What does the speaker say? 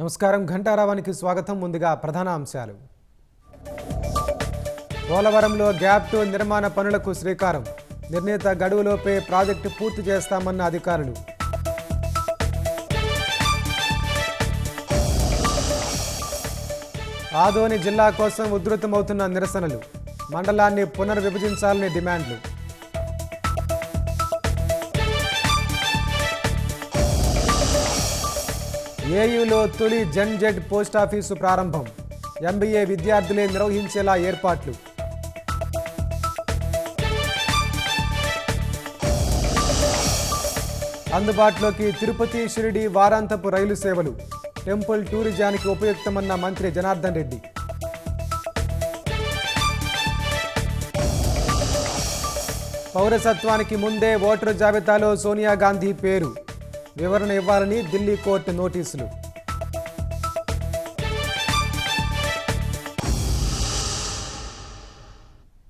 నమస్కారం ఘంటారావానికి స్వాగతం. ముందుగా ప్రధాన అంశాలు. పోలవరంలో గ్యాప్ 2 నిర్మాణ పనులకు శ్రీకారం. నిర్ణీత గడువులోపే ప్రాజెక్టు పూర్తి చేస్తామన్న అధికారులు. ఆదోని జిల్లా కోసం ఉధృతమవుతున్న నిరసనలు. మండలాన్ని పునర్విభజించాలని డిమాండ్లు. ఏయూలో తొలి జెడ్ పోస్టాఫీసు ప్రారంభం. ఎంబీఏ విద్యార్థులే నిర్వహించేలా ఏర్పాట్లు. అందుబాటులోకి తిరుపతి షిరిడి వారాంతపు రైలు సేవలు. టెంపుల్ టూరిజానికి ఉపయుక్తమన్న మంత్రి జనార్దన్ రెడ్డి. పౌరసత్వానికి ముందే ఓటరు జాబితాలో సోనియా గాంధీ పేరు. వివరణ ఇవ్వాలని ఢిల్లీ కోర్టు నోటీసులు.